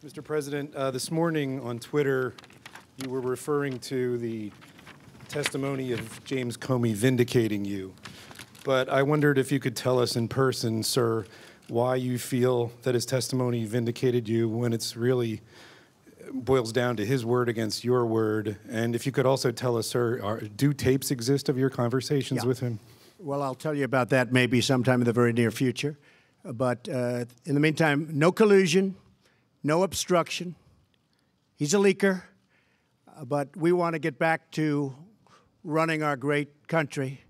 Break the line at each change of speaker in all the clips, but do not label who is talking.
Mr. President, this morning on Twitter, you were referring to the testimony of James Comey vindicating you. But I wondered if you could tell us in person, sir, why you feel that his testimony vindicated you when it's really boils down to his word against your word. And if you could also tell us, sir, do tapes exist of your conversations with him?
Well, I'll tell you about that maybe sometime in the very near future. But in the meantime, no collusion, no obstruction. He's a leaker, but we want to get back to running our great country.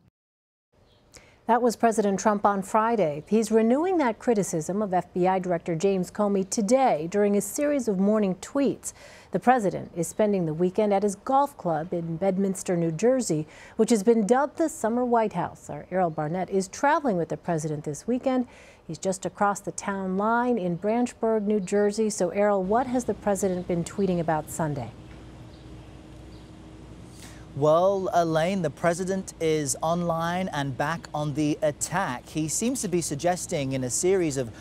That was President Trump on Friday. He's renewing that criticism of FBI Director James Comey today during a series of morning tweets. The president is spending the weekend at his golf club in Bedminster, New Jersey, which has been dubbed the Summer White House. Our Errol Barnett is traveling with the president this weekend. He's just across the town line in Branchburg, New Jersey. So, Errol, what has the president been tweeting about Sunday?
Well, Elaine, the president is online and back on the attack. He seems to be suggesting in a series of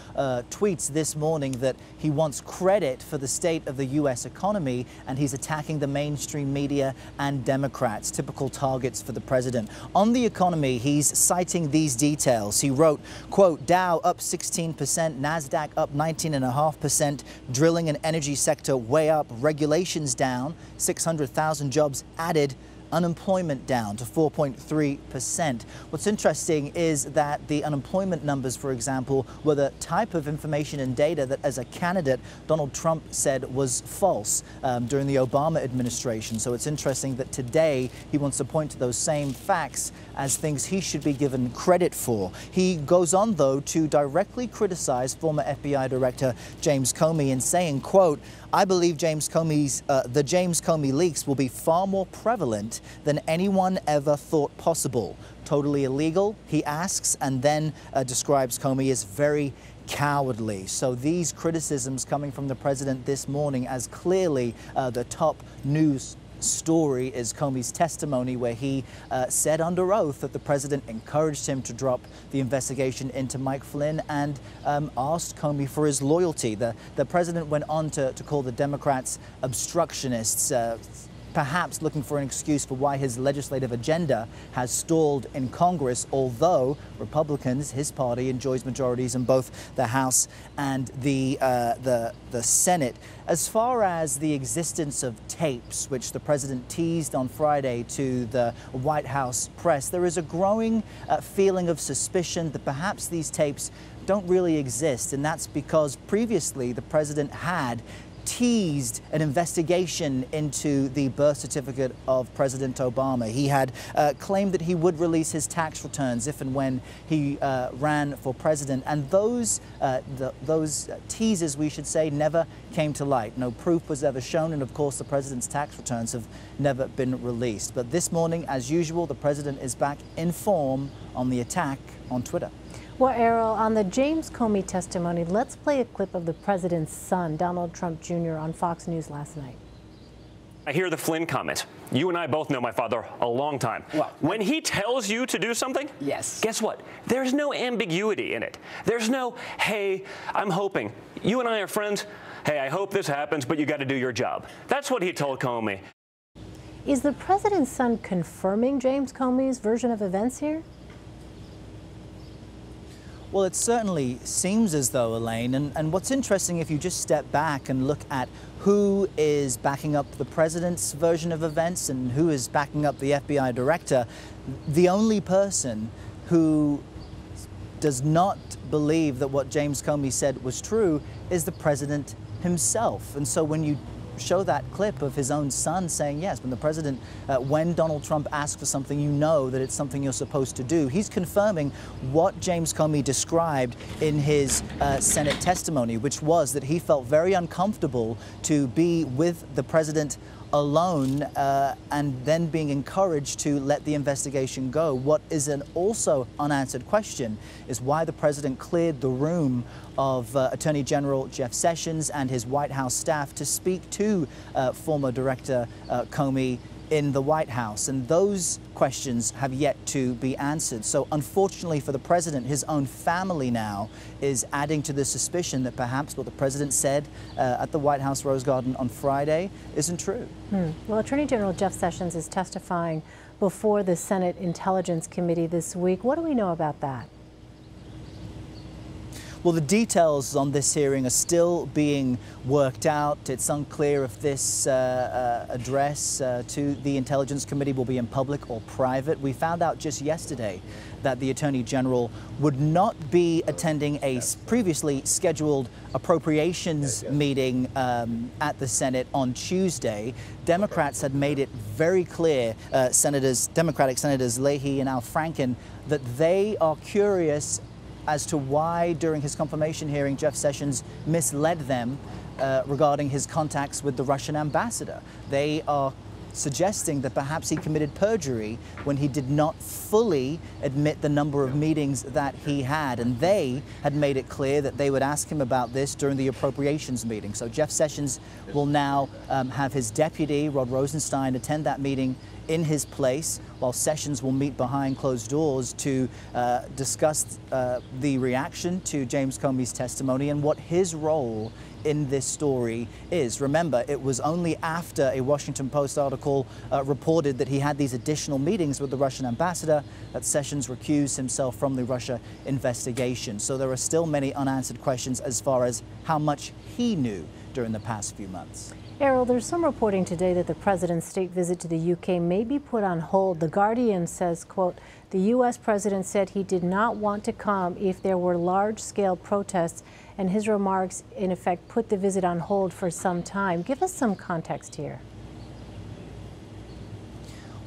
tweets this morning that he wants credit for the state of the U.S. economy, and he's attacking the mainstream media and Democrats, typical targets for the president. On the economy, he's citing these details. He wrote, quote, Dow up 16%, NASDAQ up 19.5%, drilling and energy sector way up, regulations down, 600,000 jobs added, unemployment down to 4.3%. What's interesting is that the unemployment numbers, for example, were the type of information and data that as a candidate, Donald Trump said was false during the Obama administration. So it's interesting that today he wants to point to those same facts as things he should be given credit for. He goes on, though, to directly criticize former FBI Director James Comey in saying, quote, I believe the James Comey leaks will be far more prevalent than anyone ever thought possible. Totally illegal, he asks, and then describes Comey as very cowardly. So these criticisms coming from the president this morning, as clearly the top news story is Comey's testimony, where he said under oath that the president encouraged him to drop the investigation into Mike Flynn and asked Comey for his loyalty. The president went on to call the Democrats obstructionists, perhaps looking for an excuse for why his legislative agenda has stalled in Congress, although Republicans, his party, enjoys majorities in both the House and the Senate. As far as the existence of tapes, which the president teased on Friday to the White House press, there is a growing feeling of suspicion that perhaps these tapes don't really exist, and that's because previously the president had teased an investigation into the birth certificate of President Obama. He had claimed that he would release his tax returns if and when he ran for president, and those teases, we should say, never came to light. No proof was ever shown, and of course the president's tax returns have never been released. But this morning, as usual, the president is back in form on the attack on Twitter.
Well, Errol, on the James Comey testimony, let's play a clip of the president's son, Donald Trump Jr., on Fox News last night.
I hear the Flynn comment. You and I both know my father a long time. Well, when he tells you to do something,
yes,
guess what? There's no ambiguity in it. There's no, hey, I'm hoping. You and I are friends. Hey, I hope this happens, but you got to do your job. That's what he told Comey.
Is the president's son confirming James Comey's version of events here?
Well, it certainly seems as though, Elaine, and what's interesting, if you just step back and look at who is backing up the president's version of events and who is backing up the FBI director, the only person who does not believe that what James Comey said was true is the president himself. And so when you show that clip of his own son saying, yes, when the president, when Donald Trump asks for something, you know that it's something you're supposed to do. He's confirming what James Comey described in his Senate testimony, which was that he felt very uncomfortable to be with the president alone and then being encouraged to let the investigation go. What is an also unanswered question is why the president cleared the room of Attorney General Jeff Sessions and his White House staff to speak to former Director Comey in the White House, and those questions have yet to be answered. So unfortunately for the president, his own family now is adding to the suspicion that perhaps what the president said at the White House Rose Garden on Friday isn't true.
Well, Attorney General Jeff Sessions is testifying before the Senate Intelligence Committee this week. What do we know about that?
Well, the details on this hearing are still being worked out. It's unclear if this address to the Intelligence Committee will be in public or private. We found out just yesterday that the Attorney General would not be attending a previously scheduled appropriations meeting at the Senate on Tuesday. Democrats had made it very clear, Democratic Senators Leahy and Al Franken, that they are curious as to why, during his confirmation hearing, Jeff Sessions misled them regarding his contacts with the Russian ambassador. They are suggesting that perhaps he committed perjury when he did not fully admit the number of meetings that he had. And they had made it clear that they would ask him about this during the appropriations meeting. So Jeff Sessions will now have his deputy, Rod Rosenstein, attend that meeting in his place, while Sessions will meet behind closed doors to discuss the reaction to James Comey's testimony and what his role in this story is. Remember, it was only after a Washington Post article reported that he had these additional meetings with the Russian ambassador that Sessions recused himself from the Russia investigation. So there are still many unanswered questions as far as how much he knew during the past few months.
Errol, there's some reporting today that the president's state visit to the UK may be put on hold. The Guardian says, quote, the U.S. president said he did not want to come if there were large-scale protests, and his remarks, in effect, put the visit on hold for some time. Give us some context here.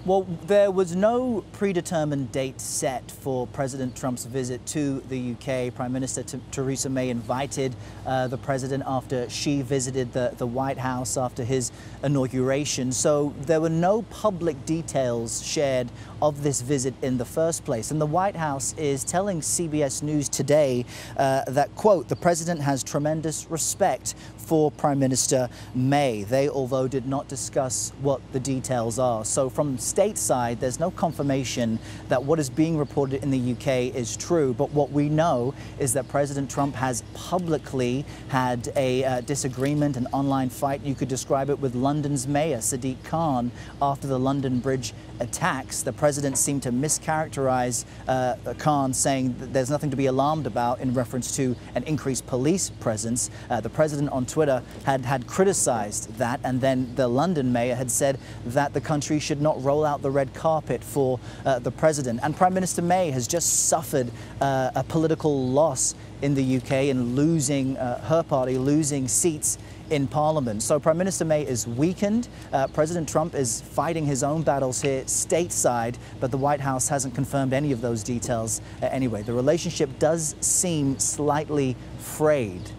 Well, there was no predetermined date set for President Trump's visit to the UK. Prime Minister Theresa May invited the president after she visited the White House after his inauguration. So there were no public details shared of this visit in the first place. And the White House is telling CBS News today that, quote, the president has tremendous respect for Prime Minister May. They, although, did not discuss what the details are. So from stateside, there's no confirmation that what is being reported in the UK is true. But what we know is that President Trump has publicly had a disagreement, an online fight, you could describe it, with London's mayor, Sadiq Khan, after the London Bridge attacks. The president seemed to mischaracterize Khan, saying that there's nothing to be alarmed about in reference to an increased police presence. The president on Twitter had criticized that, and then the London mayor had said that the country should not roll out the red carpet for the president. And Prime Minister May has just suffered a political loss in the UK and losing her party, losing seats in Parliament. So Prime Minister May is weakened. President Trump is fighting his own battles here stateside, but the White House hasn't confirmed any of those details anyway. The relationship does seem slightly frayed.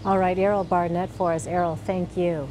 All right, Errol Barnett for us. Errol, thank you.